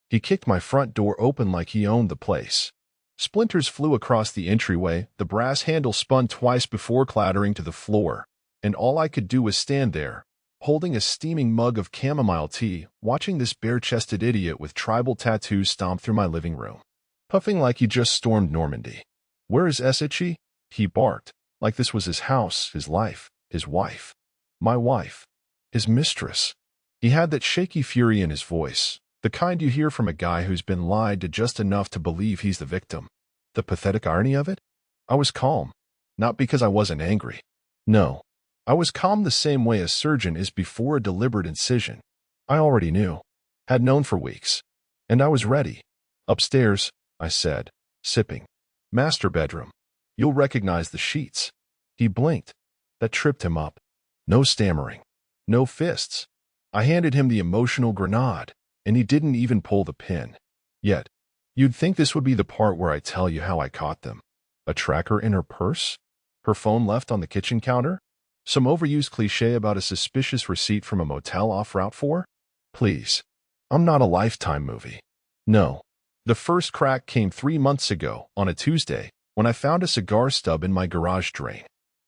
He kicked my front door open like he owned the place. Splinters flew across the entryway, the brass handle spun twice before clattering to the floor, and all I could do was stand there, holding a steaming mug of chamomile tea, watching this bare-chested idiot with tribal tattoos stomp through my living room, puffing like he just stormed Normandy. "Where is Esichi?" he barked, like this was his house, his life, his wife. My wife. His mistress. He had that shaky fury in his voice, the kind you hear from a guy who's been lied to just enough to believe he's the victim. The pathetic irony of it? I was calm. Not because I wasn't angry. No. I was calm the same way a surgeon is before a deliberate incision. I already knew. Had known for weeks. And I was ready. "Upstairs," I said, sipping. "Master bedroom. You'll recognize the sheets." He blinked. That tripped him up. No stammering. No fists. I handed him the emotional grenade, and he didn't even pull the pin. Yet, you'd think this would be the part where I tell you how I caught them. A tracker in her purse? Her phone left on the kitchen counter? Some overused cliché about a suspicious receipt from a motel off Route 4? Please. I'm not a Lifetime movie. No. The first crack came 3 months ago, on a Tuesday, when I found a cigar stub in my garage drain.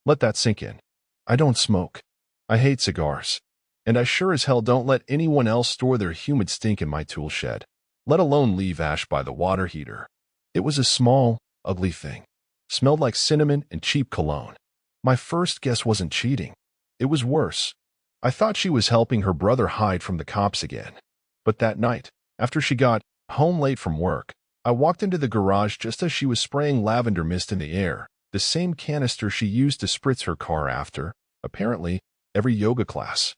Let that sink in. I don't smoke. I hate cigars. And I sure as hell don't let anyone else store their humid stink in my tool shed, let alone leave ash by the water heater. It was a small, ugly thing. Smelled like cinnamon and cheap cologne. My first guess wasn't cheating. It was worse. I thought she was helping her brother hide from the cops again. But that night, after she got home late from work, I walked into the garage just as she was spraying lavender mist in the air, the same canister she used to spritz her car after, apparently, every yoga class.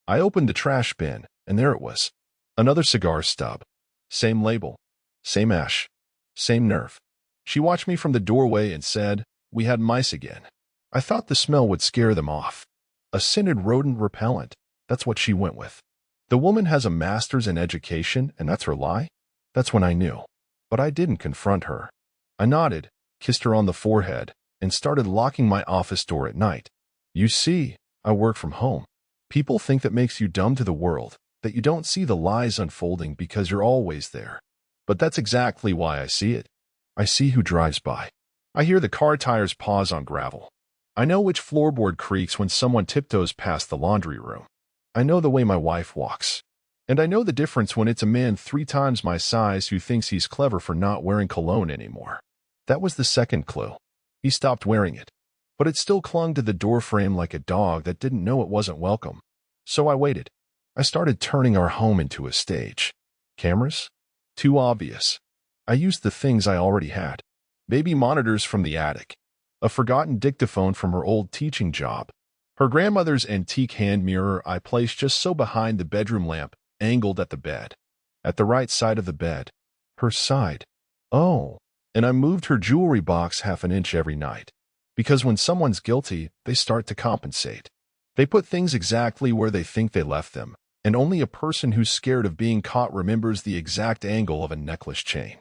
I opened the trash bin, and there it was. Another cigar stub. Same label. Same ash. Same nerve. She watched me from the doorway and said, "We had mice again." I thought the smell would scare them off. A scented rodent repellent. That's what she went with. The woman has a master's in education, and that's her lie? That's when I knew. But I didn't confront her. I nodded, kissed her on the forehead, and started locking my office door at night. You see, I work from home. People think that makes you dumb to the world, that you don't see the lies unfolding because you're always there. But that's exactly why I see it. I see who drives by. I hear the car tires pause on gravel. I know which floorboard creaks when someone tiptoes past the laundry room. I know the way my wife walks. And I know the difference when it's a man 3 times my size who thinks he's clever for not wearing cologne anymore. That was the second clue. He stopped wearing it. But it still clung to the doorframe like a dog that didn't know it wasn't welcome. So I waited. I started turning our home into a stage. Cameras? Too obvious. I used the things I already had. Baby monitors from the attic. A forgotten dictaphone from her old teaching job. Her grandmother's antique hand mirror I placed just so behind the bedroom lamp, angled at the bed. At the right side of the bed. Her side. Oh, and I moved her jewelry box half an inch every night. Because when someone's guilty, they start to compensate. They put things exactly where they think they left them, and only a person who's scared of being caught remembers the exact angle of a necklace chain.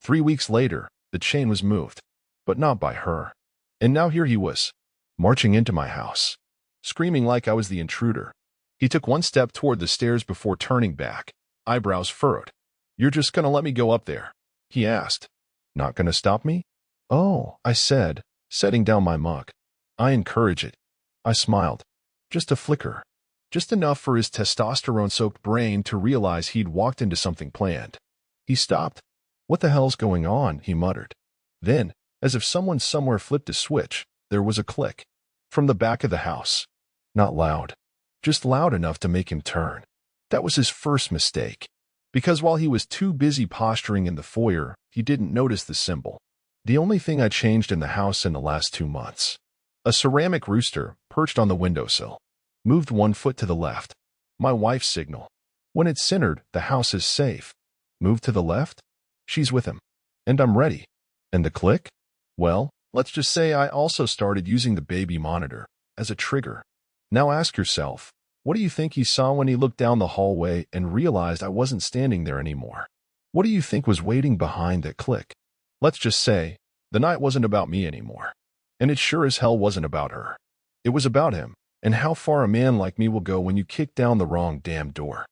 3 weeks later, the chain was moved, but not by her. And now here he was, marching into my house, screaming like I was the intruder. He took 1 step toward the stairs before turning back, eyebrows furrowed. "You're just gonna let me go up there?" he asked. "Not gonna stop me?" "Oh," I said, setting down my mug. "I encourage it." I smiled. Just a flicker. Just enough for his testosterone-soaked brain to realize he'd walked into something planned. He stopped. "What the hell's going on?" he muttered. Then, as if someone somewhere flipped a switch, there was a click. From the back of the house. Not loud. Just loud enough to make him turn. That was his first mistake. Because while he was too busy posturing in the foyer, he didn't notice the symbol. The only thing I changed in the house in the last 2 months. A ceramic rooster, perched on the windowsill. Moved 1 foot to the left. My wife's signal. When it's centered, the house is safe. Moved to the left? She's with him. And I'm ready. And the click? Well, let's just say I also started using the baby monitor as a trigger. Now ask yourself, what do you think he saw when he looked down the hallway and realized I wasn't standing there anymore? What do you think was waiting behind that click? Let's just say, the night wasn't about me anymore. And it sure as hell wasn't about her. It was about him, and how far a man like me will go when you kick down the wrong damn door.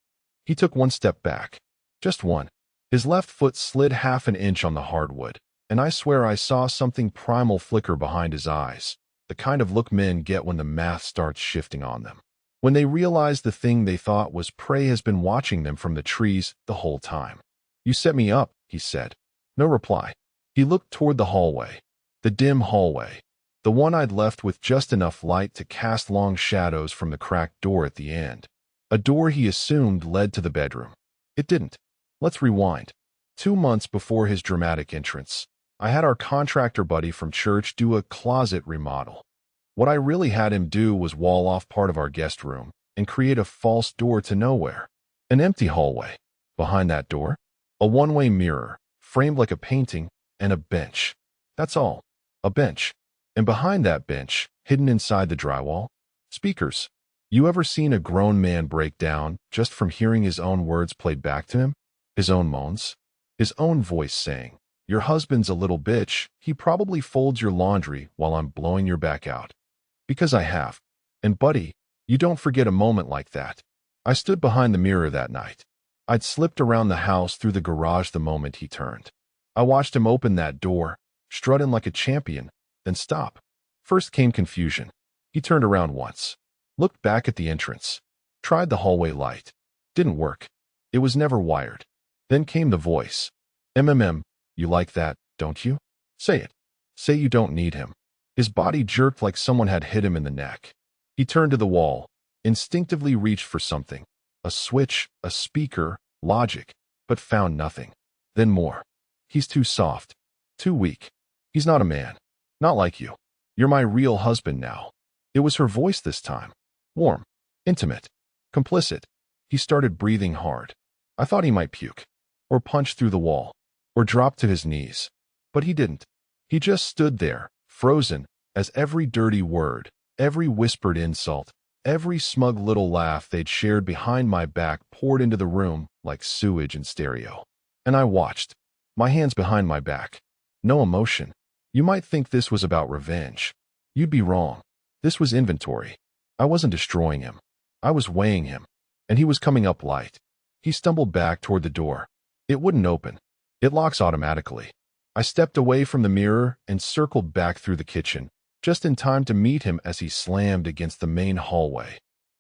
He took 1 step back. Just one. His left foot slid half an inch on the hardwood, and I swear I saw something primal flicker behind his eyes, the kind of look men get when the math starts shifting on them. When they realize the thing they thought was prey has been watching them from the trees the whole time. "You set me up," he said. No reply. He looked toward the hallway. The dim hallway. The one I'd left with just enough light to cast long shadows from the cracked door at the end. A door he assumed led to the bedroom. It didn't. Let's rewind. 2 months before his dramatic entrance, I had our contractor buddy from church do a closet remodel. What I really had him do was wall off part of our guest room and create a false door to nowhere. An empty hallway. Behind that door, a one-way mirror, framed like a painting, and a bench. That's all. A bench. And behind that bench, hidden inside the drywall, speakers. You ever seen a grown man break down just from hearing his own words played back to him? His own moans? His own voice saying, "Your husband's a little bitch. He probably folds your laundry while I'm blowing your back out." Because I have. And buddy, you don't forget a moment like that. I stood behind the mirror that night. I'd slipped around the house through the garage the moment he turned. I watched him open that door, strut in like a champion, then stop. First came confusion. He turned around once, looked back at the entrance, tried the hallway light. Didn't work. It was never wired. Then came the voice. You like that, don't you? Say it. Say you don't need him." His body jerked like someone had hit him in the neck. He turned to the wall, instinctively reached for something. A switch, a speaker, logic, but found nothing. Then more. "He's too soft. Too weak. He's not a man. Not like you. You're my real husband now." It was her voice this time. Warm. Intimate. Complicit. He started breathing hard. I thought he might puke. Or punch through the wall. Or drop to his knees. But he didn't. He just stood there, frozen, as every dirty word, every whispered insult, every smug little laugh they'd shared behind my back poured into the room like sewage in stereo. And I watched, my hands behind my back. No emotion. You might think this was about revenge. You'd be wrong. This was inventory. I wasn't destroying him. I was weighing him. And he was coming up light. He stumbled back toward the door. It wouldn't open. It locks automatically. I stepped away from the mirror and circled back through the kitchen, just in time to meet him as he slammed against the main hallway.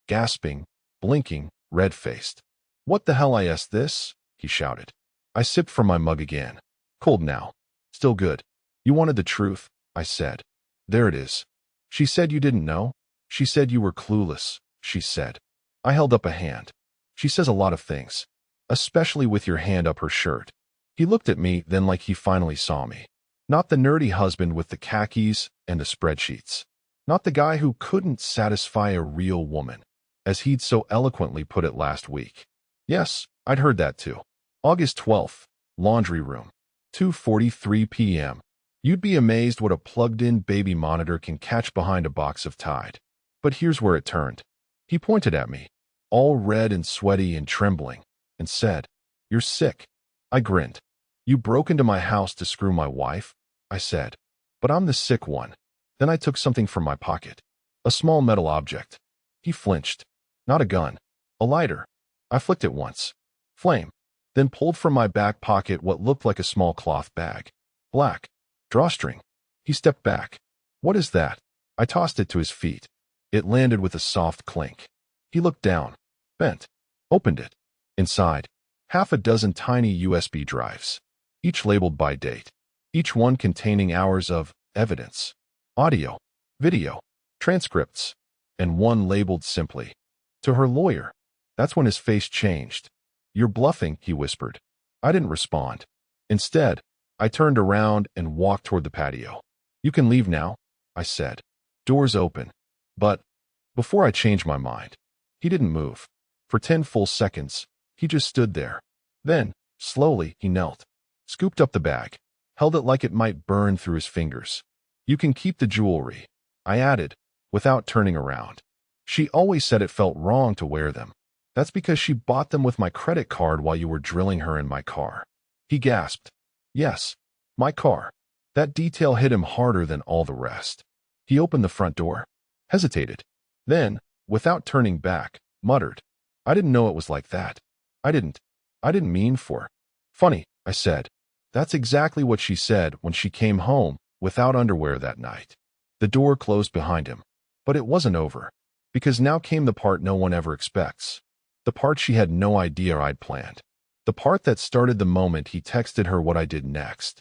Gasping, blinking, red-faced. "What the hell is this?" he shouted. I sipped from my mug again. Cold now. Still good. "You wanted the truth," I said. "There it is." "She said you didn't know. She said you were clueless," she said. I held up a hand. "She says a lot of things. Especially with your hand up her shirt." He looked at me then like he finally saw me. Not the nerdy husband with the khakis and the spreadsheets. Not the guy who couldn't satisfy a real woman, as he'd so eloquently put it last week. Yes, I'd heard that too. August 12th, laundry room, 2:43 p.m. You'd be amazed what a plugged-in baby monitor can catch behind a box of Tide. But here's where it turned. He pointed at me, all red and sweaty and trembling, and said, "You're sick." I grinned. "You broke into my house to screw my wife?" I said. "But I'm the sick one." Then I took something from my pocket. A small metal object. He flinched. Not a gun. A lighter. I flicked it once. Flame. Then pulled from my back pocket what looked like a small cloth bag. Black. Drawstring. He stepped back. "What is that?" I tossed it to his feet. It landed with a soft clink. He looked down. Bent. Opened it. Inside, half a dozen tiny USB drives, each labeled by date, each one containing hours of evidence, audio, video, transcripts, and one labeled simply, "To her lawyer." That's when his face changed. "You're bluffing," he whispered. I didn't respond. Instead, I turned around and walked toward the patio. "You can leave now," I said. "Doors open." But before I changed my mind, he didn't move. For 10 full seconds, he just stood there. Then, slowly, he knelt, scooped up the bag, held it like it might burn through his fingers. "You can keep the jewelry," I added, without turning around. "She always said it felt wrong to wear them. That's because she bought them with my credit card while you were drilling her in my car." He gasped. "Yes, my car." That detail hit him harder than all the rest. He opened the front door, hesitated, then, without turning back, muttered, "I didn't know it was like that. I didn't mean for Funny, I said. That's exactly what she said when she came home without underwear that night. The door closed behind him. But it wasn't over. Because now came the part no one ever expects. The part she had no idea I'd planned. The part that started the moment he texted her what I did next.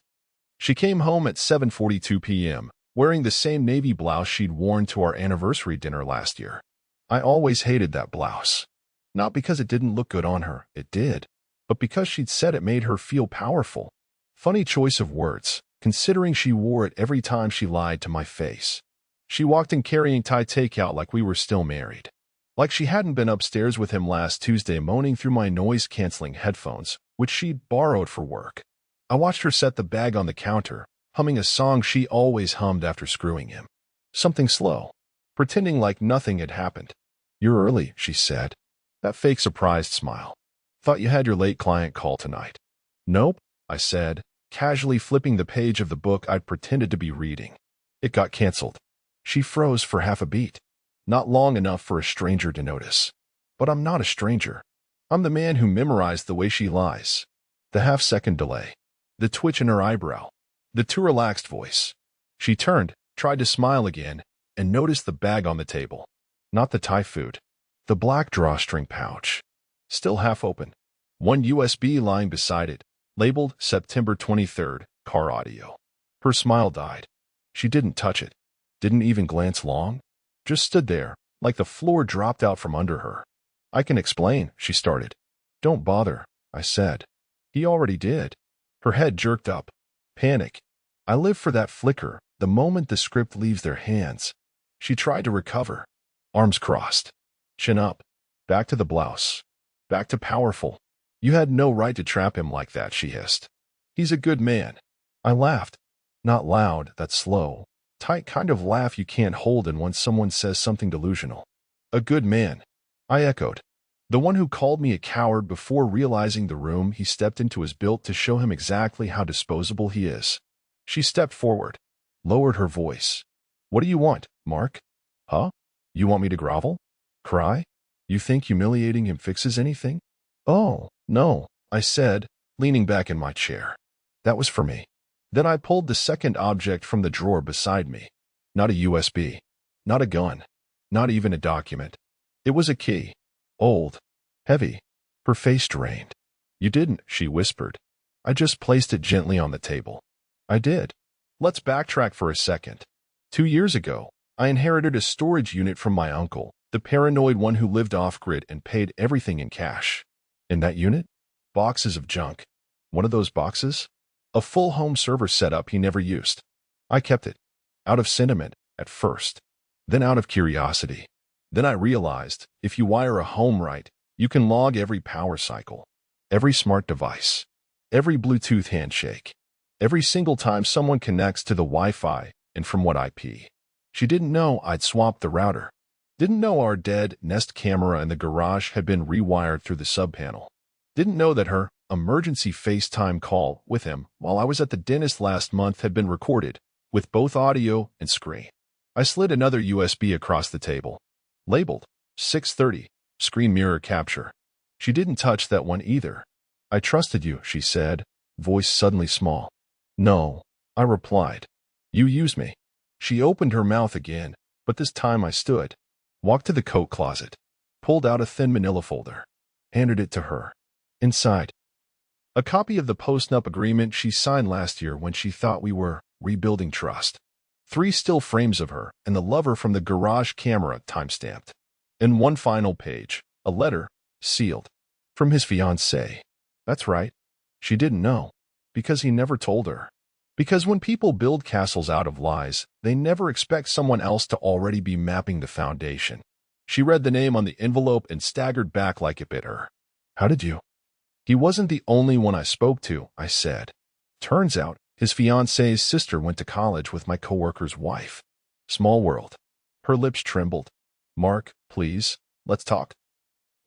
She came home at 7:42 p.m., wearing the same navy blouse she'd worn to our anniversary dinner last year. I always hated that blouse. Not because it didn't look good on her, it did, but because she'd said it made her feel powerful. Funny choice of words, considering she wore it every time she lied to my face. She walked in carrying Thai takeout like we were still married. Like she hadn't been upstairs with him last Tuesday moaning through my noise-canceling headphones, which she'd borrowed for work. I watched her set the bag on the counter, humming a song she always hummed after screwing him. Something slow, pretending like nothing had happened. "You're early," she said. That fake surprised smile. "Thought you had your late client call tonight." "Nope," I said, casually flipping the page of the book I'd pretended to be reading. "It got canceled." She froze for half a beat. Not long enough for a stranger to notice. But I'm not a stranger. I'm the man who memorized the way she lies. The half-second delay. The twitch in her eyebrow. The too relaxed voice. She turned, tried to smile again, and noticed the bag on the table. Not the Thai food. The black drawstring pouch. Still half open. One USB lying beside it, labeled September 23rd, car audio. Her smile died. She didn't touch it. Didn't even glance long. Just stood there, like the floor dropped out from under her. "I can explain," she started. "Don't bother," I said. He already did. Her head jerked up. Panic. I live for that flicker, the moment the script leaves their hands. She tried to recover. Arms crossed. Chin up. Back to the blouse. Back to powerful. "You had no right to trap him like that," she hissed. "He's a good man." I laughed. Not loud, that slow, tight kind of laugh you can't hold in when someone says something delusional. "A good man," I echoed. "The one who called me a coward before realizing the room he stepped into is built to show him exactly how disposable he is." She stepped forward, lowered her voice. "What do you want, Mark? Huh? You want me to grovel? Cry? You think humiliating him fixes anything?" "Oh, no," I said, leaning back in my chair. "That was for me." Then I pulled the second object from the drawer beside me. Not a USB. Not a gun. Not even a document. It was a key. Old. Heavy. Her face drained. "You didn't," she whispered. "I just placed it gently on the table." I did. Let's backtrack for a second. 2 years ago, I inherited a storage unit from my uncle, the paranoid one who lived off-grid and paid everything in cash. In that unit? Boxes of junk. One of those boxes? A full home server setup he never used. I kept it. Out of sentiment, at first. Then out of curiosity. Then I realized, if you wire a home right, you can log every power cycle. Every smart device. Every Bluetooth handshake. Every single time someone connects to the Wi-Fi, and from what IP. She didn't know I'd swapped the router. Didn't know our dead Nest camera in the garage had been rewired through the sub-panel. Didn't know that her emergency FaceTime call with him while I was at the dentist last month had been recorded, with both audio and screen. I slid another USB across the table. Labeled 630, screen mirror capture. She didn't touch that one either. "I trusted you," she said, voice suddenly small. "No," I replied. "You used me." She opened her mouth again, but this time I stood. Walked to the coat closet. Pulled out a thin manila folder. Handed it to her. Inside, a copy of the post-nup agreement she signed last year when she thought we were rebuilding trust. 3 still frames of her and the lover from the garage camera timestamped. And one final page, a letter, sealed. From his fiancée. That's right. She didn't know. Because he never told her. Because when people build castles out of lies, they never expect someone else to already be mapping the foundation. She read the name on the envelope and staggered back like it bit her. "How did you?" "He wasn't the only one I spoke to," I said. "Turns out, his fiancée's sister went to college with my coworker's wife. Small world." Her lips trembled. "Mark, please, let's talk."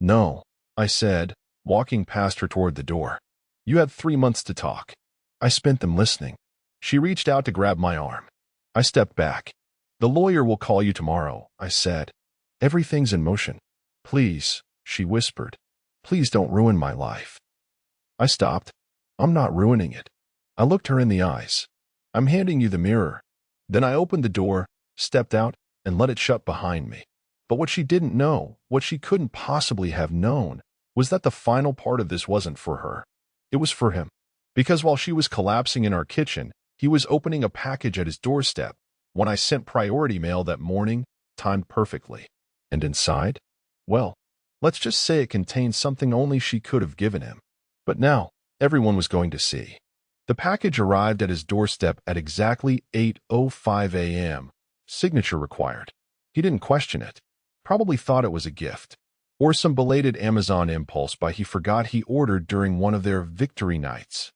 "No," I said, walking past her toward the door. "You had 3 months to talk. I spent them listening." She reached out to grab my arm. I stepped back. "The lawyer will call you tomorrow," I said. "Everything's in motion." "Please," she whispered. "Please don't ruin my life." I stopped. I'm not ruining it. I looked her in the eyes. I'm handing you the mirror. Then I opened the door, stepped out, and let it shut behind me. But what she didn't know, what she couldn't possibly have known, was that the final part of this wasn't for her. It was for him. Because while she was collapsing in our kitchen, he was opening a package at his doorstep when I sent priority mail that morning, timed perfectly. And inside? Well, let's just say it contained something only she could have given him. But now, everyone was going to see. The package arrived at his doorstep at exactly 8:05 a.m. Signature required. He didn't question it. Probably thought it was a gift. Or some belated Amazon impulse buy he forgot he ordered during one of their victory nights.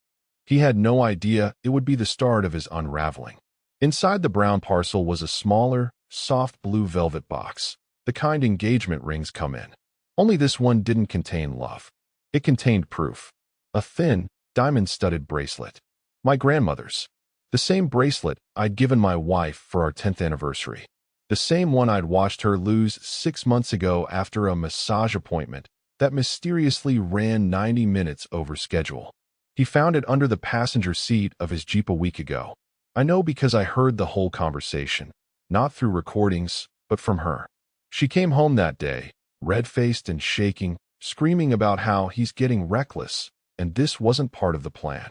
He had no idea it would be the start of his unraveling. Inside the brown parcel was a smaller, soft blue velvet box, the kind engagement rings come in. Only this one didn't contain love. It contained proof. A thin, diamond-studded bracelet. My grandmother's. The same bracelet I'd given my wife for our 10th anniversary. The same one I'd watched her lose 6 months ago after a massage appointment that mysteriously ran 90 minutes over schedule. He found it under the passenger seat of his Jeep a week ago. I know because I heard the whole conversation, not through recordings, but from her. She came home that day, red-faced and shaking, screaming about how he's getting reckless, and this wasn't part of the plan.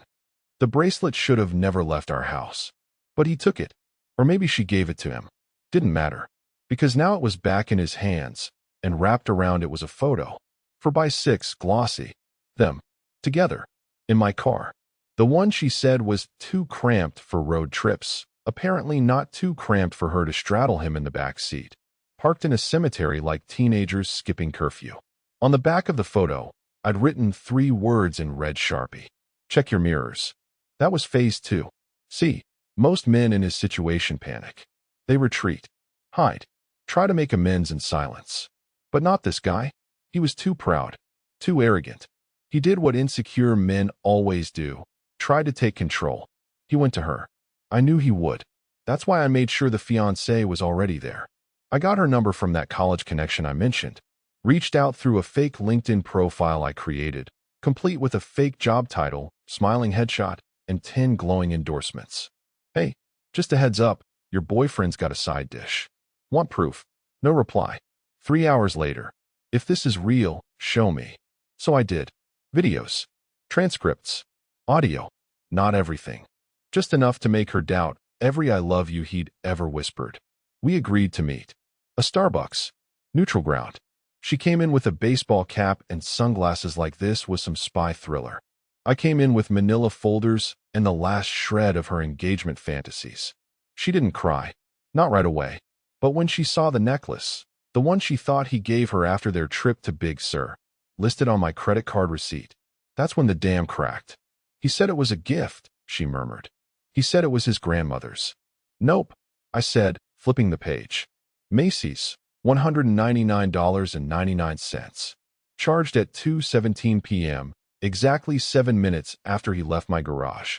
The bracelet should have never left our house. But he took it. Or maybe she gave it to him. Didn't matter. Because now it was back in his hands, and wrapped around it was a photo. 4x6, glossy. Them. Together. In my car. The one she said was too cramped for road trips. Apparently not too cramped for her to straddle him in the back seat. Parked in a cemetery like teenagers skipping curfew. On the back of the photo, I'd written 3 words in red Sharpie. Check your mirrors. That was phase 2. See, most men in his situation panic. They retreat. Hide. Try to make amends in silence. But not this guy. He was too proud. Too arrogant. He did what insecure men always do. Tried to take control. He went to her. I knew he would. That's why I made sure the fiancée was already there. I got her number from that college connection I mentioned. Reached out through a fake LinkedIn profile I created, complete with a fake job title, smiling headshot, and 10 glowing endorsements. Hey, just a heads up, your boyfriend's got a side dish. Want proof? No reply. 3 hours later. If this is real, show me. So I did. Videos. Transcripts. Audio. Not everything. Just enough to make her doubt every I love you he'd ever whispered. We agreed to meet. A Starbucks. Neutral ground. She came in with a baseball cap and sunglasses like this was some spy thriller. I came in with manila folders and the last shred of her engagement fantasies. She didn't cry. Not right away. But when she saw the necklace, the one she thought he gave her after their trip to Big Sur, listed on my credit card receipt, that's when the dam cracked. He said it was a gift, she murmured. He said it was his grandmother's. Nope, I said, flipping the page. Macy's, $199.99. Charged at 2:17 p.m., exactly 7 minutes after he left my garage.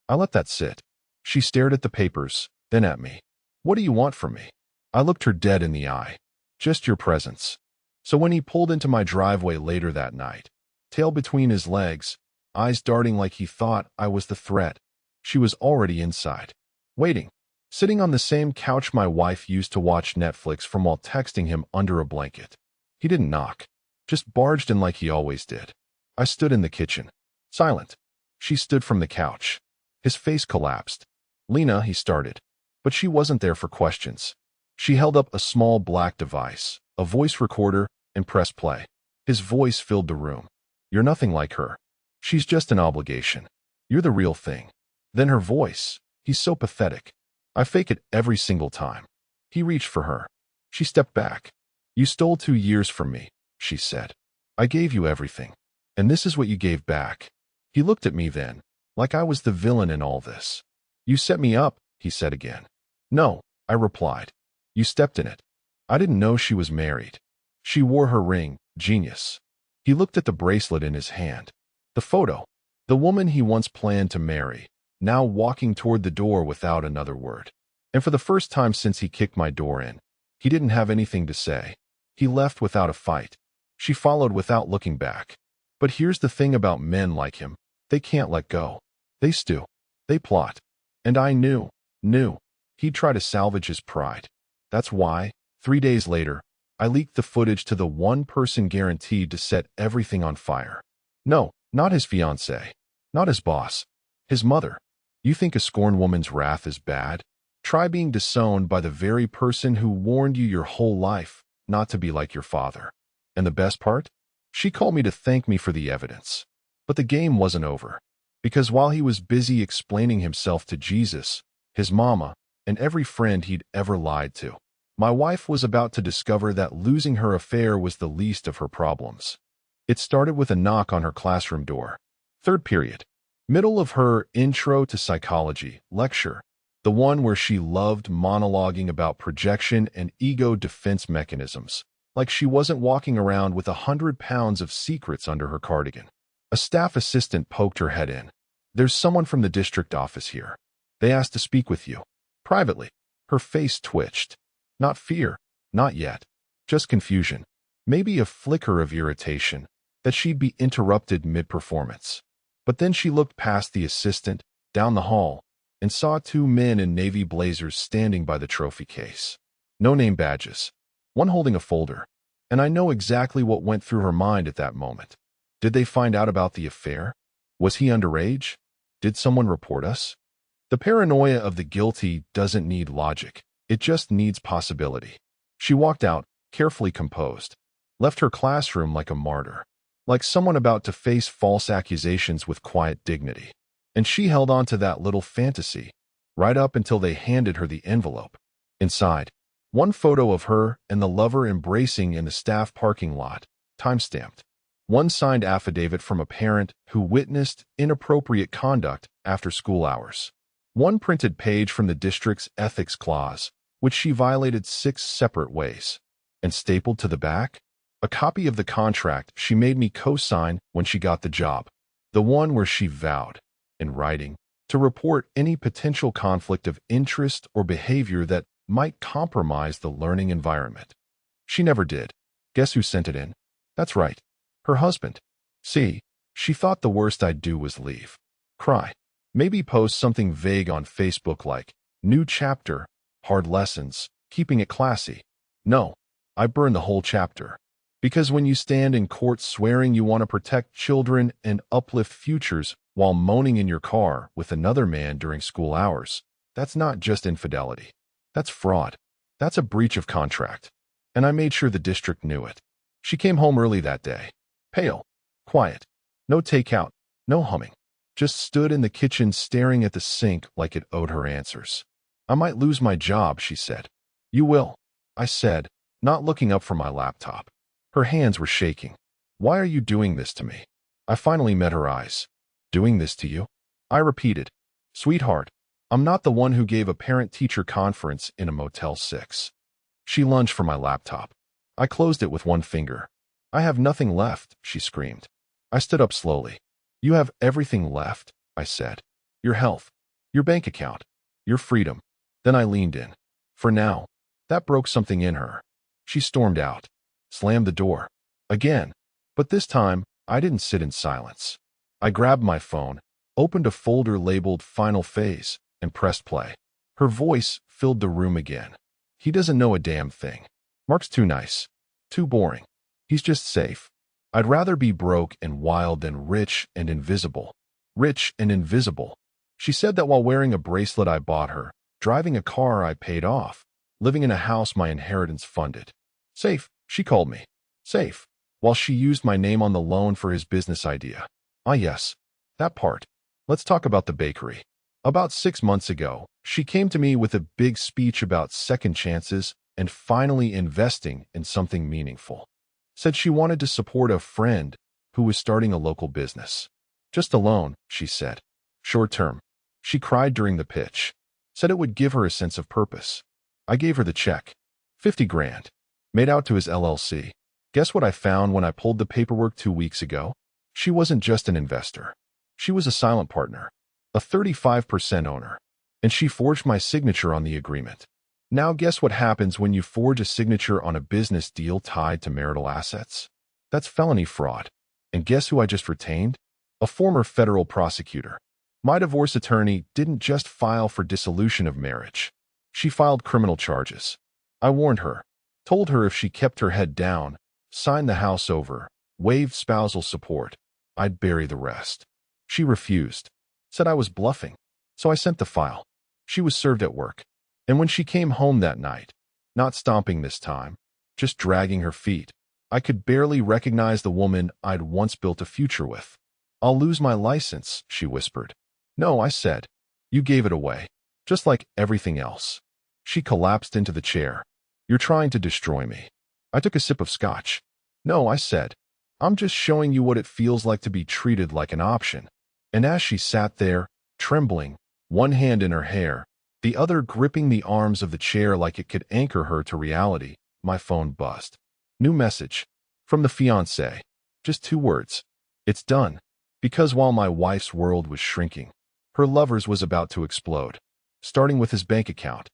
I let that sit. She stared at the papers, then at me. What do you want from me? I looked her dead in the eye. Just your presence. So when he pulled into my driveway later that night, tail between his legs, eyes darting like he thought I was the threat, she was already inside. Waiting. Sitting on the same couch my wife used to watch Netflix from while texting him under a blanket. He didn't knock. Just barged in like he always did. I stood in the kitchen. Silent. She stood from the couch. His face collapsed. Lena, he started. But she wasn't there for questions. She held up a small black device, a voice recorder, and pressed play. His voice filled the room. You're nothing like her. She's just an obligation. You're the real thing. Then her voice. He's so pathetic. I fake it every single time. He reached for her. She stepped back. You stole 2 years from me, she said. I gave you everything. And this is what you gave back. He looked at me then, like I was the villain in all this. You set me up, he said again. No, I replied. You stepped in it. I didn't know she was married. She wore her ring, genius. He looked at the bracelet in his hand. The photo. The woman he once planned to marry, now walking toward the door without another word. And for the first time since he kicked my door in, he didn't have anything to say. He left without a fight. She followed without looking back. But here's the thing about men like him. They can't let go. They stew. They plot. And I knew he'd try to salvage his pride. That's why, 3 days later, I leaked the footage to the one person guaranteed to set everything on fire. No, not his fiancée. Not his boss. His mother. You think a scorned woman's wrath is bad? Try being disowned by the very person who warned you your whole life not to be like your father. And the best part? She called me to thank me for the evidence. But the game wasn't over. Because while he was busy explaining himself to Jesus, his mama, and every friend he'd ever lied to, my wife was about to discover that losing her affair was the least of her problems. It started with a knock on her classroom door. Third period. Middle of her Intro to Psychology lecture, the one where she loved monologuing about projection and ego defense mechanisms, like she wasn't walking around with 100 pounds of secrets under her cardigan. A staff assistant poked her head in. There's someone from the district office here. They asked to speak with you. Privately. Her face twitched. Not fear. Not yet. Just confusion. Maybe a flicker of irritation that she'd be interrupted mid-performance. But then she looked past the assistant, down the hall, and saw 2 men in navy blazers standing by the trophy case. No name badges. One holding a folder. And I know exactly what went through her mind at that moment. Did they find out about the affair? Was he underage? Did someone report us? The paranoia of the guilty doesn't need logic. It just needs possibility. She walked out, carefully composed. Left her classroom like a martyr. Like someone about to face false accusations with quiet dignity. And she held on to that little fantasy, right up until they handed her the envelope. Inside, one photo of her and the lover embracing in the staff parking lot, time-stamped. One signed affidavit from a parent who witnessed inappropriate conduct after school hours. One printed page from the district's ethics clause, which she violated 6 separate ways. And stapled to the back, a copy of the contract she made me co-sign when she got the job. The one where she vowed, in writing, to report any potential conflict of interest or behavior that might compromise the learning environment. She never did. Guess who sent it in? That's right. Her husband. See, she thought the worst I'd do was leave. Cry. Maybe post something vague on Facebook like, new chapter, hard lessons, keeping it classy. No, I burned the whole chapter. Because when you stand in court swearing you want to protect children and uplift futures while moaning in your car with another man during school hours, that's not just infidelity. That's fraud. That's a breach of contract. And I made sure the district knew it. She came home early that day. Pale. Quiet. No takeout. No humming. Just stood in the kitchen staring at the sink like it owed her answers. I might lose my job, she said. You will, I said, not looking up from my laptop. Her hands were shaking. Why are you doing this to me? I finally met her eyes. Doing this to you? I repeated. Sweetheart, I'm not the one who gave a parent-teacher conference in a Motel 6. She lunged for my laptop. I closed it with one finger. I have nothing left, she screamed. I stood up slowly. You have everything left, I said. Your health, your bank account, your freedom. Then I leaned in. For now. That broke something in her. She stormed out. Slammed the door. Again. But this time, I didn't sit in silence. I grabbed my phone, opened a folder labeled Final Phase, and pressed play. Her voice filled the room again. He doesn't know a damn thing. Mark's too nice. Too boring. He's just safe. I'd rather be broke and wild than rich and invisible. Rich and invisible. She said that while wearing a bracelet I bought her, driving a car I paid off, living in a house my inheritance funded. Safe, she called me. Safe. While she used my name on the loan for his business idea. Ah yes, that part. Let's talk about the bakery. About 6 months ago, she came to me with a big speech about second chances and finally investing in something meaningful. Said she wanted to support a friend who was starting a local business. Just a loan, she said. Short term. She cried during the pitch. Said it would give her a sense of purpose. I gave her the check. 50 grand. Made out to his LLC. Guess what I found when I pulled the paperwork 2 weeks ago? She wasn't just an investor. She was a silent partner. A 35% owner. And she forged my signature on the agreement. Now guess what happens when you forge a signature on a business deal tied to marital assets? That's felony fraud. And guess who I just retained? a former federal prosecutor. My divorce attorney didn't just file for dissolution of marriage. She filed criminal charges. I warned her, told her if she kept her head down, signed the house over, waived spousal support, I'd bury the rest. She refused, said I was bluffing. So I sent the file. She was served at work. And when she came home that night, not stomping this time, just dragging her feet, I could barely recognize the woman I'd once built a future with. I'll lose my license, she whispered. No, I said. You gave it away. Just like everything else. She collapsed into the chair. You're trying to destroy me. I took a sip of scotch. No, I said. I'm just showing you what it feels like to be treated like an option. And as she sat there, trembling, one hand in her hair, the other gripping the arms of the chair like it could anchor her to reality, my phone buzzed. New message. From the fiancé. Just 2 words. It's done. Because while my wife's world was shrinking, her lover's was about to explode. Starting with his bank account.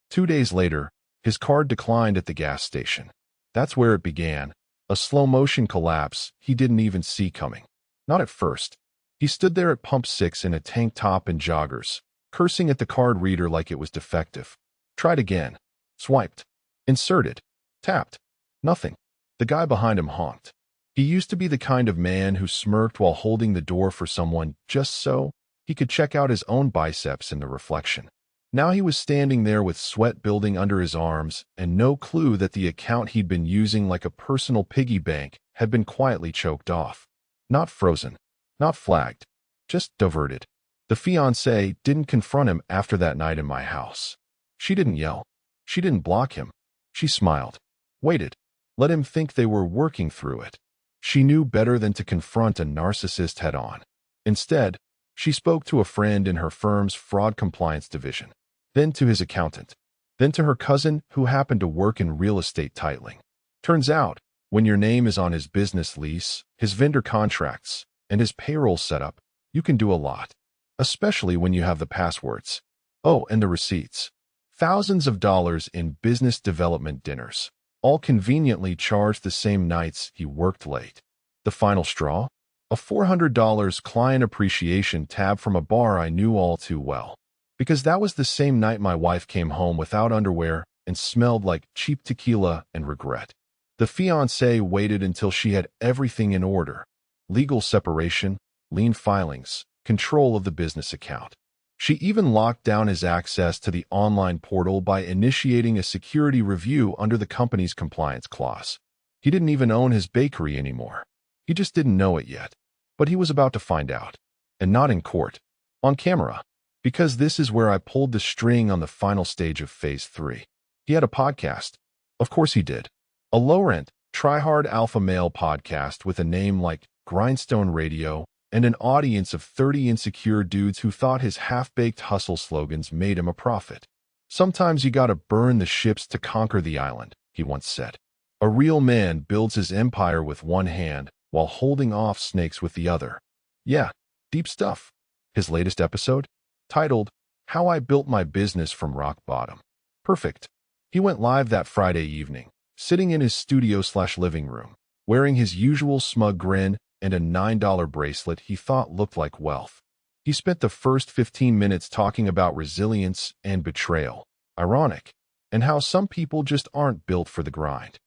2 days later, his card declined at the gas station. That's where it began. A slow-motion collapse he didn't even see coming. Not at first. He stood there at pump 6 in a tank top and joggers, cursing at the card reader like it was defective. Tried again. Swiped. Inserted. Tapped. Nothing. The guy behind him honked. He used to be the kind of man who smirked while holding the door for someone just so he could check out his own biceps in the reflection. Now he was standing there with sweat building under his arms and no clue that the account he'd been using like a personal piggy bank had been quietly choked off. Not frozen. Not flagged. Just diverted. The fiancée didn't confront him after that night in my house. She didn't yell. She didn't block him. She smiled. Waited. Let him think they were working through it. She knew better than to confront a narcissist head-on. Instead, she spoke to a friend in her firm's fraud compliance division, then to his accountant, then to her cousin who happened to work in real estate titling. Turns out, when your name is on his business lease, his vendor contracts, and his payroll setup, you can do a lot, especially when you have the passwords. Oh, and the receipts. Thousands of dollars in business development dinners, all conveniently charged the same nights he worked late. The final straw? A $400 client appreciation tab from a bar I knew all too well. Because that was the same night my wife came home without underwear and smelled like cheap tequila and regret. The fiancé waited until she had everything in order. Legal separation, lien filings, control of the business account. She even locked down his access to the online portal by initiating a security review under the company's compliance clause. He didn't even own his bakery anymore. He just didn't know it yet. But he was about to find out. And not in court. On camera. Because this is where I pulled the string on the final stage of Phase 3. He had a podcast. Of course he did. A low-rent, try-hard alpha male podcast with a name like Grindstone Radio and an audience of 30 insecure dudes who thought his half-baked hustle slogans made him a prophet. Sometimes you gotta burn the ships to conquer the island, he once said. A real man builds his empire with one hand while holding off snakes with the other. Yeah, deep stuff. His latest episode? Titled, How I Built My Business from Rock Bottom. Perfect. He went live that Friday evening, sitting in his studio/living room, wearing his usual smug grin and a $9 bracelet he thought looked like wealth. He spent the first 15 minutes talking about resilience and betrayal, ironic, and how some people just aren't built for the grind.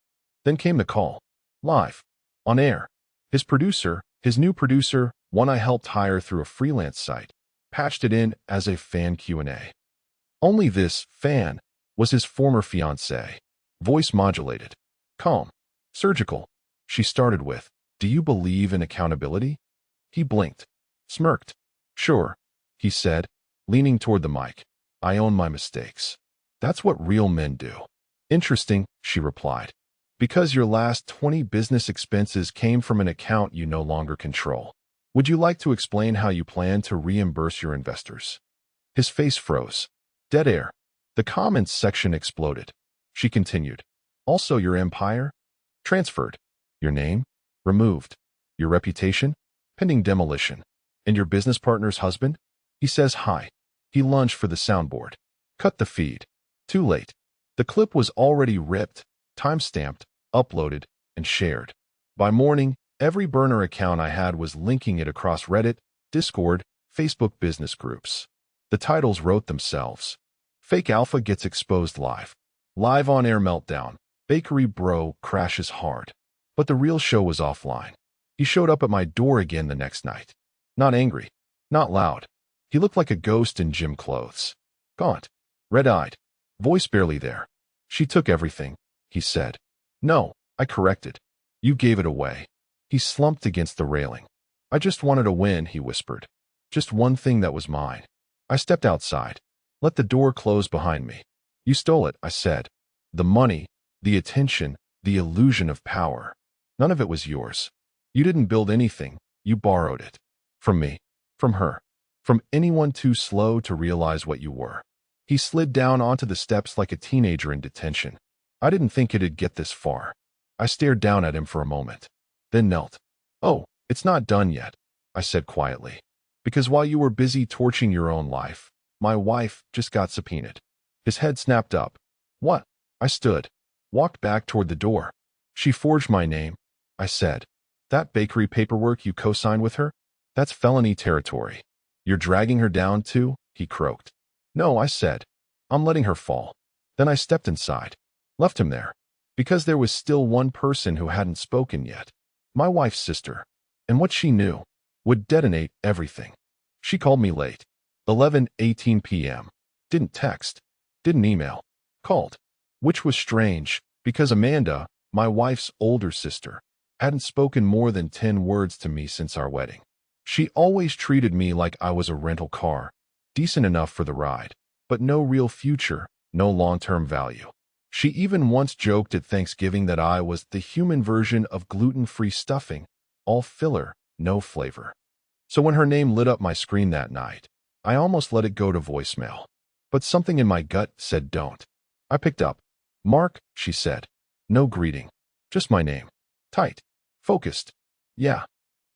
Then came the call. Live. On air. His producer, his new producer, one I helped hire through a freelance site, patched it in as a fan Q&A. Only this fan was his former fiancée. Voice modulated. Calm. Surgical. She started with, "Do you believe in accountability?" He blinked. Smirked. "Sure," he said, leaning toward the mic. "I own my mistakes. That's what real men do." "Interesting," she replied. "Because your last 20 business expenses came from an account you no longer control. Would you like to explain how you plan to reimburse your investors?" His face froze. Dead air. The comments section exploded. She continued. "Also your empire? Transferred. Your name? Removed. Your reputation? Pending demolition. And your business partner's husband? He says hi." He lunged for the soundboard. Cut the feed. Too late. The clip was already ripped, time-stamped, uploaded, and shared. By morning, Every burner account I had was linking it across Reddit, Discord, Facebook business groups. The titles wrote themselves. Fake Alpha gets exposed live. Live on-air meltdown. Bakery bro crashes hard. But the real show was offline. He showed up at my door again the next night. Not angry. Not loud. He looked like a ghost in gym clothes. Gaunt. Red-eyed. Voice barely there. She took everything, he said. No, I corrected. You gave it away. He slumped against the railing. I just wanted a win, he whispered. Just one thing that was mine. I stepped outside. Let the door close behind me. You stole it, I said. The money, the attention, the illusion of power. None of it was yours. You didn't build anything. You borrowed it. From me. From her. From anyone too slow to realize what you were. He slid down onto the steps like a teenager in detention. I didn't think it'd get this far. I stared down at him for a moment. Then knelt. Oh, it's not done yet, I said quietly. Because while you were busy torching your own life, my wife just got subpoenaed. His head snapped up. What? I stood. Walked back toward the door. She forged my name, I said. That bakery paperwork you co-signed with her? That's felony territory. You're dragging her down too? He croaked. No, I said. I'm letting her fall. Then I stepped inside. Left him there. Because there was still one person who hadn't spoken yet. My wife's sister. And what she knew would detonate everything. She called me late. 11:18 p.m. Didn't text. Didn't email. Called. Which was strange, because Amanda, my wife's older sister, hadn't spoken more than 10 words to me since our wedding. She always treated me like I was a rental car, decent enough for the ride, but no real future, no long-term value. She even once joked at Thanksgiving that I was the human version of gluten-free stuffing, all filler, no flavor. So when her name lit up my screen that night, I almost let it go to voicemail. But something in my gut said don't. I picked up. Mark, she said. No greeting. Just my name. Tight. Focused. Yeah.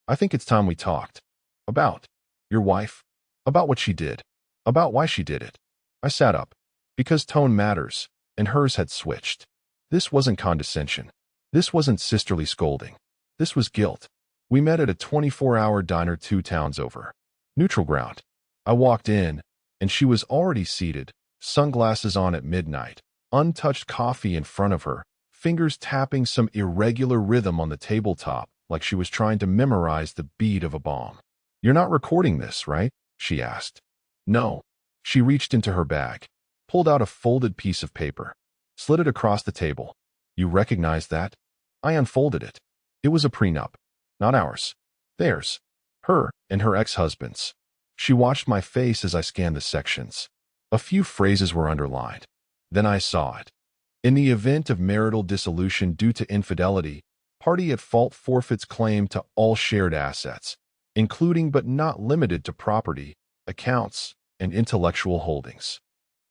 I think it's time we talked. About your wife. About what she did. About why she did it. I sat up. Because tone matters, and hers had switched. This wasn't condescension. This wasn't sisterly scolding. This was guilt. We met at a 24-hour diner 2 towns over. Neutral ground. I walked in, and she was already seated, sunglasses on at midnight, untouched coffee in front of her, fingers tapping some irregular rhythm on the tabletop like she was trying to memorize the beat of a bomb. You're not recording this, right? She asked. No. She reached into her bag, pulled out a folded piece of paper, slid it across the table. You recognize that? I unfolded it. It was a prenup. Not ours. Theirs. Her and her ex-husband's. She watched my face as I scanned the sections. A few phrases were underlined. Then I saw it. In the event of marital dissolution due to infidelity, party at fault forfeits claim to all shared assets, including but not limited to property, accounts, and intellectual holdings.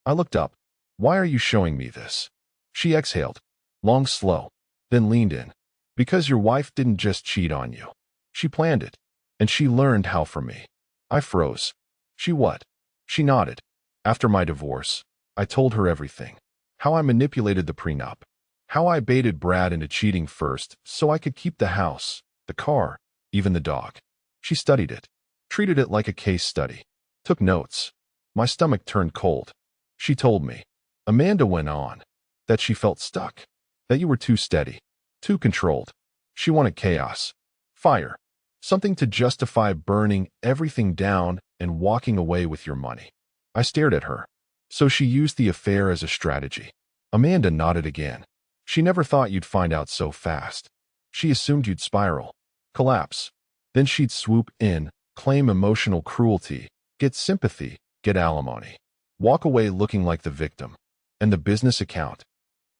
I looked up. Why are you showing me this? She exhaled. Long, slow. Then leaned in. Because your wife didn't just cheat on you. She planned it. And she learned how from me. I froze. She what? She nodded. After my divorce, I told her everything. How I manipulated the prenup. How I baited Brad into cheating first so I could keep the house, the car, even the dog. She studied it. Treated it like a case study. Took notes. My stomach turned cold. She told me. Amanda went on. That she felt stuck. That you were too steady. Too controlled. She wanted chaos. Fire. Something to justify burning everything down and walking away with your money. I stared at her. So she used the affair as a strategy. Amanda nodded again. She never thought you'd find out so fast. She assumed you'd spiral. Collapse. Then she'd swoop in, claim emotional cruelty, get sympathy, get alimony. Walk away looking like the victim. And the business account?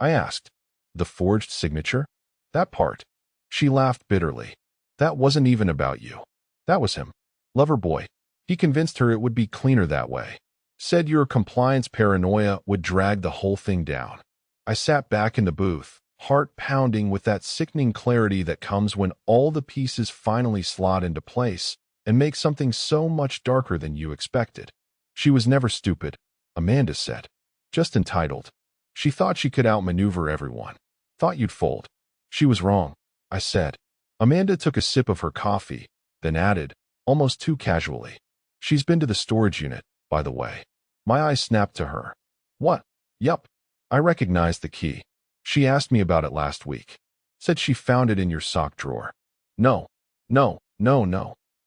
I asked. The forged signature? That part. She laughed bitterly. That wasn't even about you. That was him. Lover boy. He convinced her it would be cleaner that way. Said your compliance paranoia would drag the whole thing down. I sat back in the booth, heart pounding with that sickening clarity that comes when all the pieces finally slot into place and make something so much darker than you expected. She was never stupid, Amanda said. Just entitled. She thought she could outmaneuver everyone. Thought you'd fold. She was wrong, I said. Amanda took a sip of her coffee, then added, almost too casually, "She's been to the storage unit, by the way." My eyes snapped to her. "What?" "Yup. I recognized the key. She asked me about it last week. Said she found it in your sock drawer." No. No.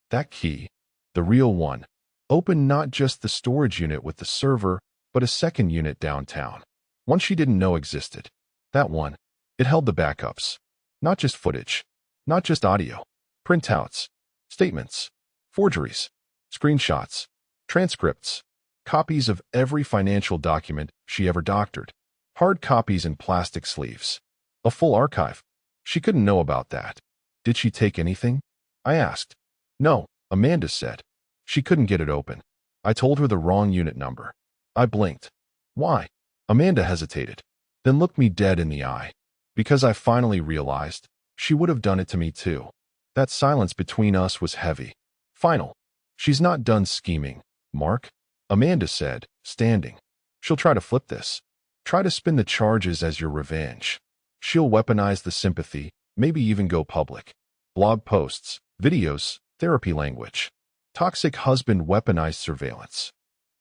That key, the real one, opened not just the storage unit with the server, but a second unit downtown. One she didn't know existed. That one, it held the backups. Not just footage. Not just audio. Printouts. Statements. Forgeries. Screenshots. Transcripts. Copies of every financial document she ever doctored. Hard copies in plastic sleeves. A full archive. She couldn't know about that. Did she take anything? I asked. No, Amanda said. She couldn't get it open. I told her the wrong unit number. I blinked. Why? Amanda hesitated, then looked me dead in the eye. Because I finally realized she would have done it to me too. That silence between us was heavy. Final. She's not done scheming, Mark, Amanda said, standing. She'll try to flip this. Try to spin the charges as your revenge. She'll weaponize the sympathy, maybe even go public. Blog posts, videos, therapy language. Toxic husband weaponized surveillance.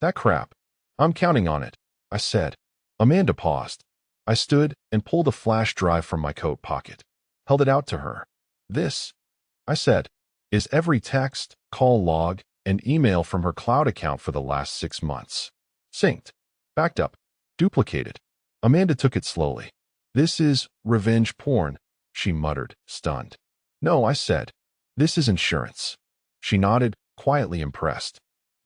That crap. I'm counting on it, I said. Amanda paused. I stood and pulled a flash drive from my coat pocket. Held it out to her. This, I said, is every text, call log, and email from her cloud account for the last 6 months. Synced. Backed up. Duplicated. Amanda took it slowly. This is revenge porn, she muttered, stunned. No, I said. This is insurance. She nodded, quietly impressed.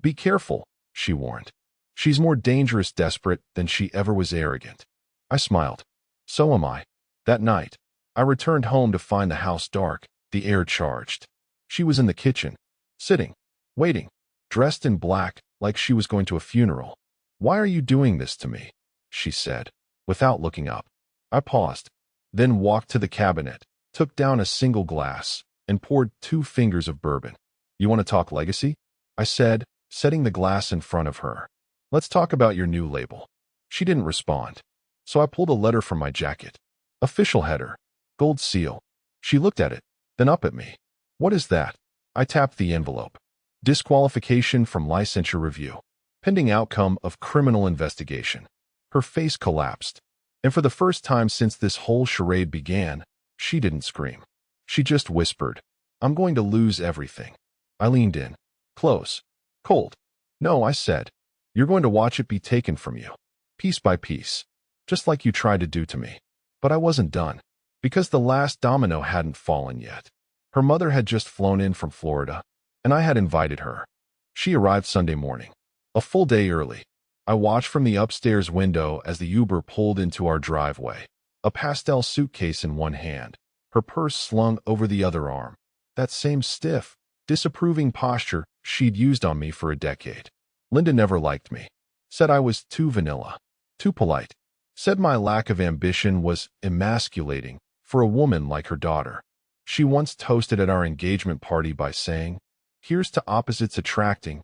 Be careful, she warned. She's more dangerous desperate than she ever was arrogant. I smiled. So am I. That night, I returned home to find the house dark, the air charged. She was in the kitchen, sitting, waiting, dressed in black like she was going to a funeral. Why are you doing this to me? She said, without looking up. I paused, then walked to the cabinet, took down a single glass, and poured 2 fingers of bourbon. You want to talk legacy? I said, setting the glass in front of her. Let's talk about your new label. She didn't respond. So I pulled a letter from my jacket. Official header. Gold seal. She looked at it, then up at me. What is that? I tapped the envelope. Disqualification from licensure review. Pending outcome of criminal investigation. Her face collapsed. And for the first time since this whole charade began, she didn't scream. She just whispered, I'm going to lose everything. I leaned in. Close. Cold. No, I said. You're going to watch it be taken from you. Piece by piece. Just like you tried to do to me. But I wasn't done. Because the last domino hadn't fallen yet. Her mother had just flown in from Florida, and I had invited her. She arrived Sunday morning. A full day early. I watched from the upstairs window as the Uber pulled into our driveway. A pastel suitcase in one hand, her purse slung over the other arm. That same stiff, disapproving posture she'd used on me for a decade. Linda never liked me. Said I was too vanilla, too polite. Said my lack of ambition was emasculating for a woman like her daughter. She once toasted at our engagement party by saying, here's to opposites attracting,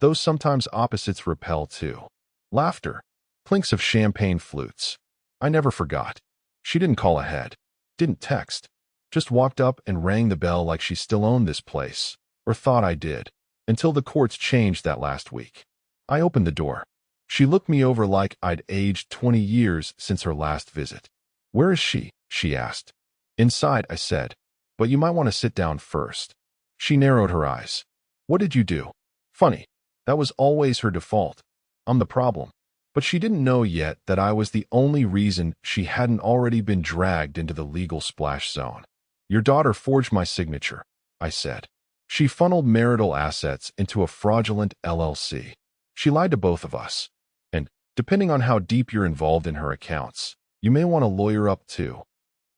though sometimes opposites repel too. Laughter. Clinks of champagne flutes. I never forgot. She didn't call ahead. Didn't text. Just walked up and rang the bell like she still owned this place, or thought I did, until the courts changed that last week. I opened the door. She looked me over like I'd aged 20 years since her last visit. Where is she? She asked. Inside, I said. But you might want to sit down first. She narrowed her eyes. What did you do? Funny. That was always her default. I'm the problem. But she didn't know yet that I was the only reason she hadn't already been dragged into the legal splash zone. Your daughter forged my signature, I said. She funneled marital assets into a fraudulent LLC. She lied to both of us. And, depending on how deep you're involved in her accounts, you may want to lawyer up too.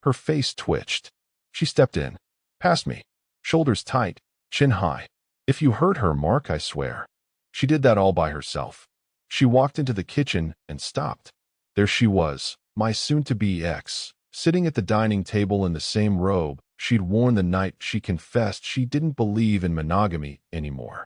Her face twitched. She stepped in, past me, shoulders tight, chin high. If you hurt her, Mark, I swear. She did that all by herself. She walked into the kitchen and stopped. There she was, my soon-to-be ex, sitting at the dining table in the same robe she'd worn the night she confessed she didn't believe in monogamy anymore.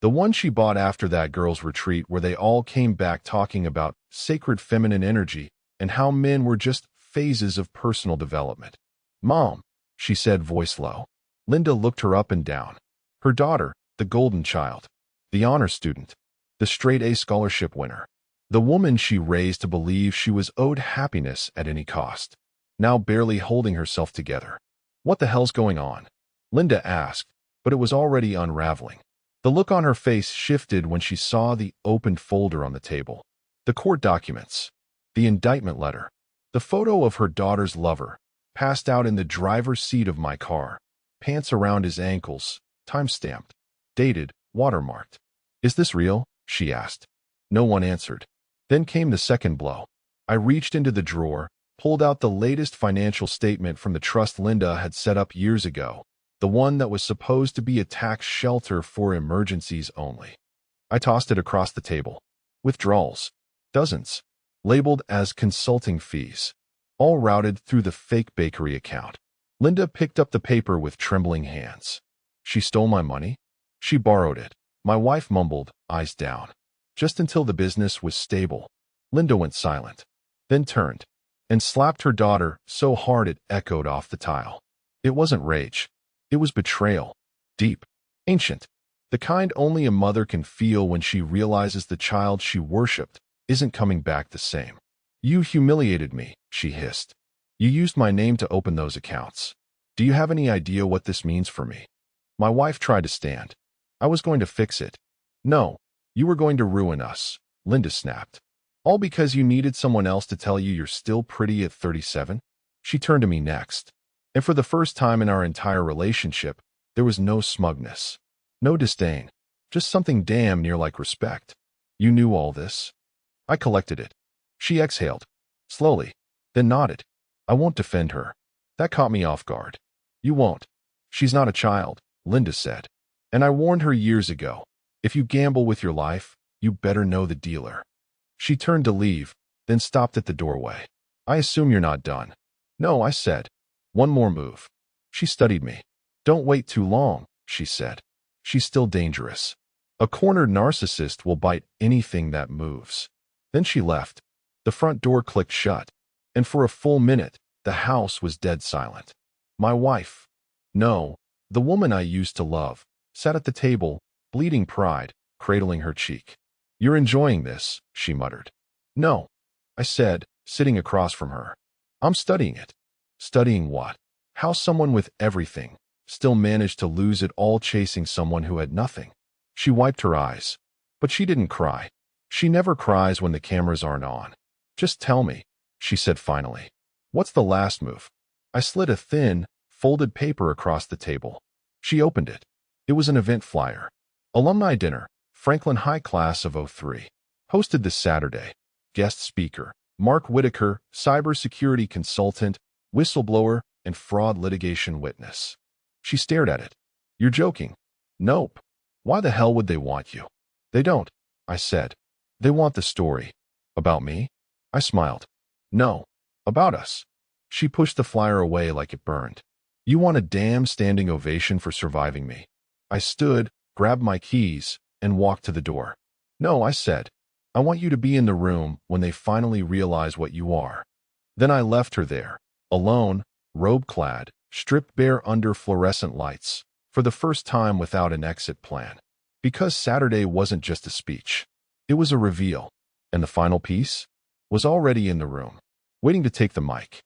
The one she bought after that girls' retreat where they all came back talking about sacred feminine energy and how men were just phases of personal development. Mom, she said, voice low. Linda looked her up and down. Her daughter, the golden child, the honor student, the straight-A scholarship winner, the woman she raised to believe she was owed happiness at any cost, now barely holding herself together. What the hell's going on? Linda asked, but it was already unraveling. The look on her face shifted when she saw the opened folder on the table. The court documents, the indictment letter, the photo of her daughter's lover, passed out in the driver's seat of my car, pants around his ankles, time-stamped, dated, watermarked. Is this real? She asked. No one answered. Then came the second blow. I reached into the drawer, pulled out the latest financial statement from the trust Linda had set up years ago, the one that was supposed to be a tax shelter for emergencies only. I tossed it across the table. Withdrawals. Dozens. Labeled as consulting fees. All routed through the fake bakery account. Linda picked up the paper with trembling hands. She stole my money? She borrowed it. My wife mumbled, eyes down. Just until the business was stable. Linda went silent. Then turned and slapped her daughter so hard it echoed off the tile. It wasn't rage. It was betrayal. Deep. Ancient. The kind only a mother can feel when she realizes the child she worshipped isn't coming back the same. You humiliated me, she hissed. You used my name to open those accounts. Do you have any idea what this means for me? My wife tried to stand. I was going to fix it. No, you were going to ruin us, Linda snapped. All because you needed someone else to tell you you're still pretty at 37? She turned to me next. And for the first time in our entire relationship, there was no smugness. No disdain. Just something damn near like respect. You knew all this? I collected it. She exhaled. Slowly. Then nodded. I won't defend her. That caught me off guard. You won't. She's not a child, Linda said. And I warned her years ago. If you gamble with your life, you better know the dealer. She turned to leave, then stopped at the doorway. I assume you're not done. No, I said. One more move. She studied me. Don't wait too long, she said. She's still dangerous. A cornered narcissist will bite anything that moves. Then she left. The front door clicked shut. And for a full minute, the house was dead silent. My wife, no, the woman I used to love, sat at the table, bleeding pride, cradling her cheek. You're enjoying this, she muttered. No, I said, sitting across from her. I'm studying it. Studying what? How someone with everything still managed to lose it all chasing someone who had nothing. She wiped her eyes. But she didn't cry. She never cries when the cameras aren't on. Just tell me, she said finally. What's the last move? I slid a thin, folded paper across the table. She opened it. It was an event flyer. Alumni dinner, Franklin High Class of '03. Hosted this Saturday. Guest speaker, Mark Whitaker, cybersecurity consultant, whistleblower, and fraud litigation witness. She stared at it. You're joking. Nope. Why the hell would they want you? They don't, I said. They want the story. About me? I smiled. No. About us. She pushed the flyer away like it burned. You want a damn standing ovation for surviving me. I stood, grabbed my keys, and walked to the door. No, I said. I want you to be in the room when they finally realize what you are. Then I left her there, alone, robe-clad, stripped bare under fluorescent lights, for the first time without an exit plan. Because Saturday wasn't just a speech. It was a reveal. And the final piece was already in the room, waiting to take the mic.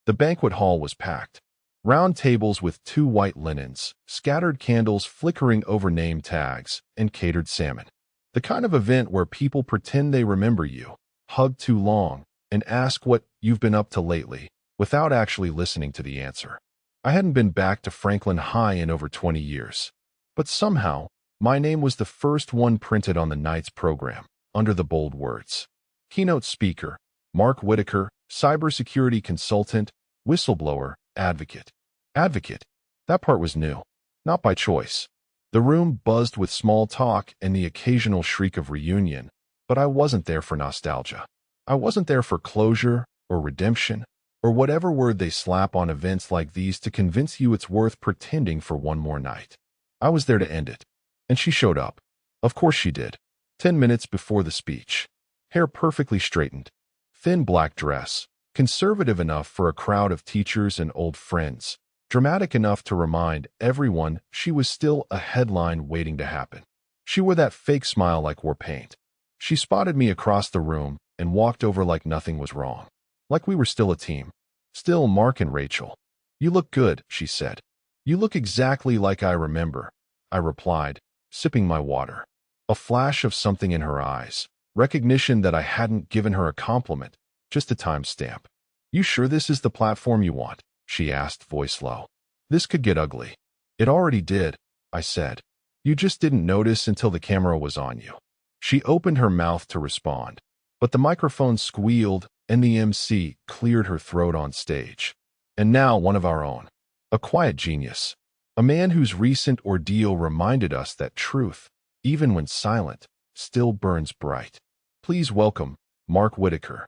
The banquet hall was packed. Round tables with 2 white linens, scattered candles flickering over name tags, and catered salmon. The kind of event where people pretend they remember you, hug too long, and ask what you've been up to lately, without actually listening to the answer. I hadn't been back to Franklin High in over 20 years. But somehow, my name was the first one printed on the night's program, under the bold words. Keynote speaker, Mark Whitaker, cybersecurity consultant, whistleblower, advocate. Advocate. That part was new. Not by choice. The room buzzed with small talk and the occasional shriek of reunion, but I wasn't there for nostalgia. I wasn't there for closure or redemption or whatever word they slap on events like these to convince you it's worth pretending for one more night. I was there to end it. And she showed up. Of course she did. 10 minutes before the speech. Hair perfectly straightened. Thin black dress. Conservative enough for a crowd of teachers and old friends. dramatic enough to remind everyone she was still a headline waiting to happen. She wore that fake smile like war paint. She spotted me across the room and walked over like nothing was wrong. Like we were still a team. Still Mark and Rachel. "You look good," she said. "You look exactly like I remember," I replied, sipping my water. A flash of something in her eyes. Recognition that I hadn't given her a compliment, just a timestamp. "You sure this is the platform you want?" she asked, voice low. "This could get ugly." "It already did," I said. "You just didn't notice until the camera was on you." She opened her mouth to respond, but the microphone squealed and the MC cleared her throat on stage. And now one of our own. A quiet genius. A man whose recent ordeal reminded us that truth, even when silent, still burns bright. Please welcome Mark Whitaker.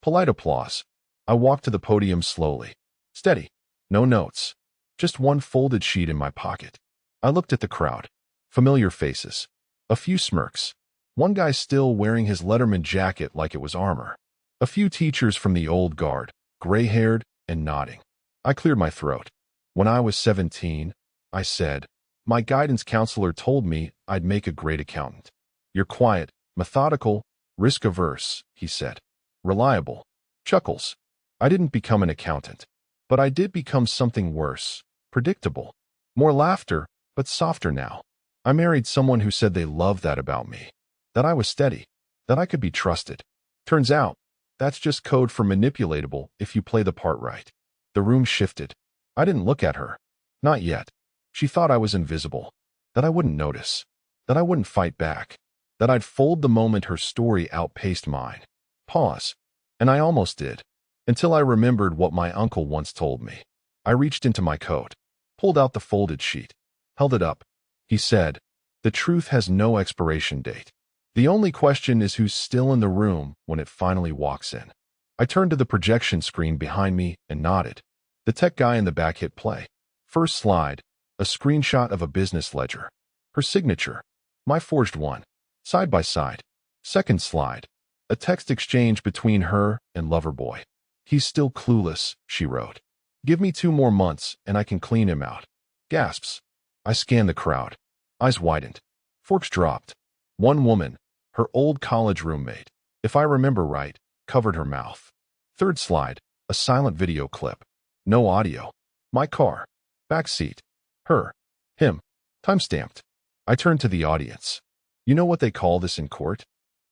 Polite applause. I walked to the podium slowly. Steady. No notes. Just one folded sheet in my pocket. I looked at the crowd. Familiar faces. A few smirks. One guy still wearing his Letterman jacket like it was armor. A few teachers from the old guard, gray-haired and nodding. I cleared my throat. "When I was 17, I said, my guidance counselor told me I'd make a great accountant. You're quiet, methodical, risk-averse," he said. "Reliable." Chuckles. I didn't become an accountant. But I did become something worse. Predictable. More laughter, but softer now. I married someone who said they loved that about me. That I was steady. That I could be trusted. Turns out, that's just code for manipulatable if you play the part right. The room shifted. I didn't look at her. Not yet. She thought I was invisible. That I wouldn't notice. That I wouldn't fight back. That I'd fold the moment her story outpaced mine. Pause. And I almost did. Until I remembered what my uncle once told me. I reached into my coat. Pulled out the folded sheet. Held it up. He said, "The truth has no expiration date. The only question is who's still in the room when it finally walks in." I turned to the projection screen behind me and nodded. The tech guy in the back hit play. First slide, a screenshot of a business ledger. Her signature, my forged one, side by side. Second slide, a text exchange between her and Loverboy. "He's still clueless," she wrote. "Give me 2 more months and I can clean him out." Gasps. I scanned the crowd. Eyes widened. Forks dropped. One woman, her old college roommate, if I remember right, covered her mouth. Third slide, a silent video clip. No audio. My car. Back seat. Her. Him. Timestamped. I turned to the audience. You know what they call this in court?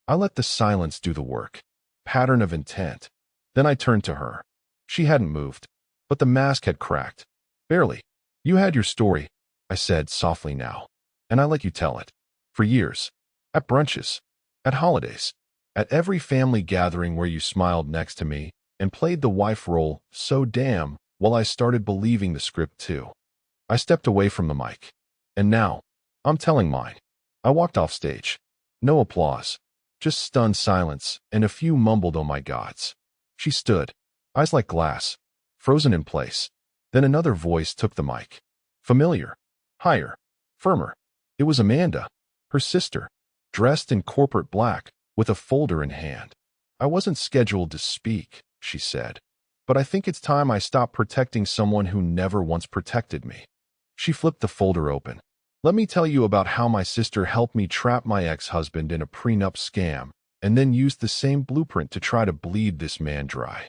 I let the silence do the work. Pattern of intent. Then I turned to her. She hadn't moved, but the mask had cracked. Barely. "You had your story," I said softly now, "and I let you tell it. For years. At brunches. At holidays. At every family gathering where you smiled next to me and played the wife role so damn well I started believing the script too." I stepped away from the mic. And now, I'm telling mine. I walked off stage. No applause. Just stunned silence and a few mumbled "oh my gods." She stood, eyes like glass, frozen in place. Then another voice took the mic. Familiar. Higher. Firmer. It was Amanda, her sister, dressed in corporate black, with a folder in hand. "I wasn't scheduled to speak," she said, "but I think it's time I stopped protecting someone who never once protected me." She flipped the folder open. "Let me tell you about how my sister helped me trap my ex-husband in a prenup scam, and then used the same blueprint to try to bleed this man dry."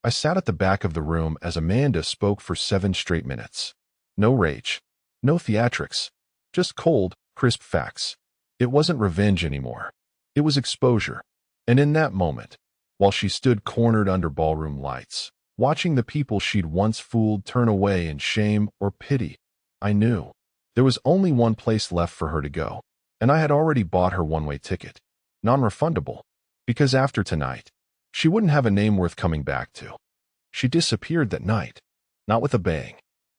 I sat at the back of the room as Amanda spoke for 7 straight minutes. No rage. No theatrics. Just cold, crisp facts. It wasn't revenge anymore. It was exposure. And in that moment, while she stood cornered under ballroom lights, watching the people she'd once fooled turn away in shame or pity, I knew there was only one place left for her to go. And I had already bought her one-way ticket. Non-refundable. Because after tonight, she wouldn't have a name worth coming back to. She disappeared that night. Not with a bang.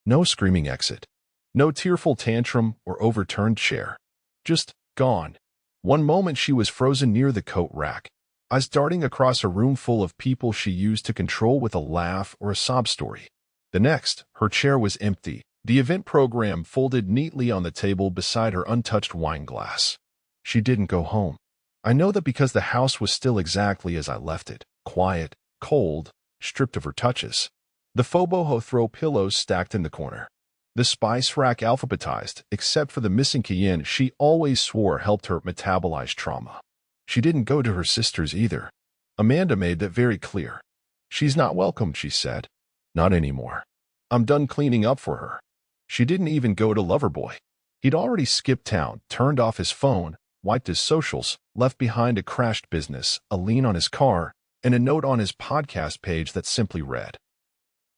No screaming exit. No tearful tantrum or overturned chair. Just gone. One moment she was frozen near the coat rack, eyes darting across a room full of people she used to control with a laugh or a sob story. The next, her chair was empty, the event program folded neatly on the table beside her untouched wine glass. She didn't go home. I know that because the house was still exactly as I left it, quiet, cold, stripped of her touches. The Foboho throw pillows stacked in the corner. The spice rack alphabetized, except for the missing cayenne she always swore helped her metabolize trauma. She didn't go to her sister's either. Amanda made that very clear. She's not welcome, she said. Not anymore. I'm done cleaning up for her. She didn't even go to Loverboy. He'd already skipped town, turned off his phone, wiped his socials, left behind a crashed business, a lien on his car, and a note on his podcast page that simply read,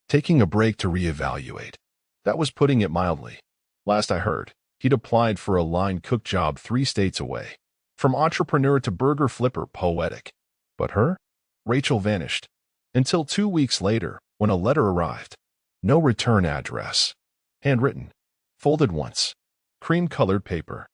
"Taking a break to reevaluate." That was putting it mildly. Last I heard, he'd applied for a line cook job 3 states away. From entrepreneur to burger flipper, poetic. But her? Rachel vanished. Until 2 weeks later, when a letter arrived. No return address. Handwritten. Folded once. Cream-colored paper.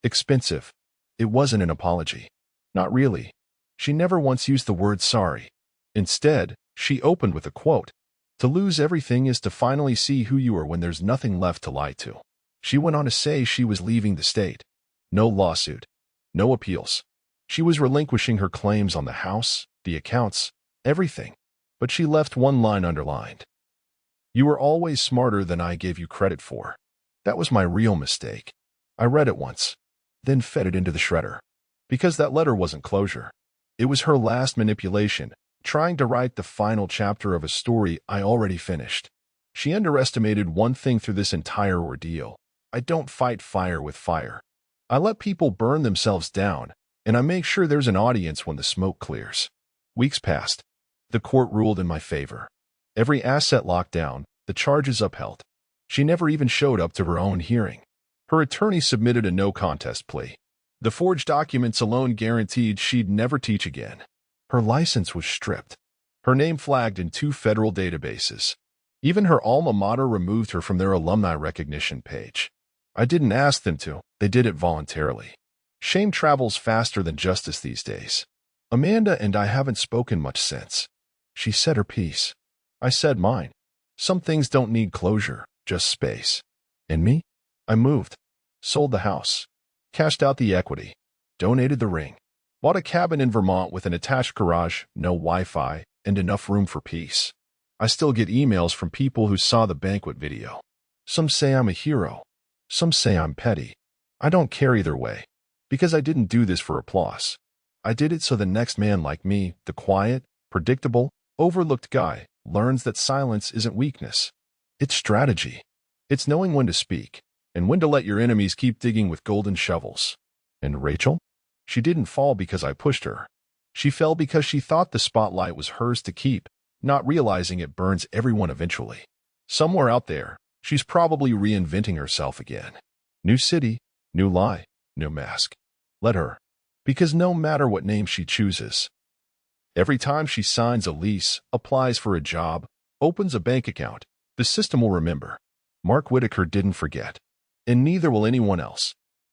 Expensive. It wasn't an apology. Not really. She never once used the word sorry. Instead, she opened with a quote. "To lose everything is to finally see who you are when there's nothing left to lie to." She went on to say she was leaving the state. No lawsuit. No appeals. She was relinquishing her claims on the house, the accounts, everything. But she left one line underlined. "You were always smarter than I gave you credit for." That was my real mistake. I read it once, then fed it into the shredder. Because that letter wasn't closure. It was her last manipulation, trying to write the final chapter of a story I already finished. She underestimated one thing through this entire ordeal. I don't fight fire with fire. I let people burn themselves down, and I make sure there's an audience when the smoke clears. Weeks passed. The court ruled in my favor. Every asset locked down, the charges upheld. She never even showed up to her own hearing. Her attorney submitted a no-contest plea. The forged documents alone guaranteed she'd never teach again. Her license was stripped. Her name flagged in 2 federal databases. Even her alma mater removed her from their alumni recognition page. I didn't ask them to. They did it voluntarily. Shame travels faster than justice these days. Amanda and I haven't spoken much since. She said her piece. I said mine. Some things don't need closure, just space. And me? I moved. Sold the house. Cashed out the equity. Donated the ring. Bought a cabin in Vermont with an attached garage, no Wi-Fi, and enough room for peace. I still get emails from people who saw the banquet video. Some say I'm a hero. Some say I'm petty. I don't care either way. Because I didn't do this for applause. I did it so the next man like me, the quiet, predictable, overlooked guy, learns that silence isn't weakness. It's strategy. It's knowing when to speak, and when to let your enemies keep digging with golden shovels. And Rachel? She didn't fall because I pushed her. She fell because she thought the spotlight was hers to keep, not realizing it burns everyone eventually. Somewhere out there, she's probably reinventing herself again. New city, new lie, new mask. Let her. Because no matter what name she chooses, every time she signs a lease, applies for a job, opens a bank account, the system will remember. Mark Whitaker didn't forget. And neither will anyone else.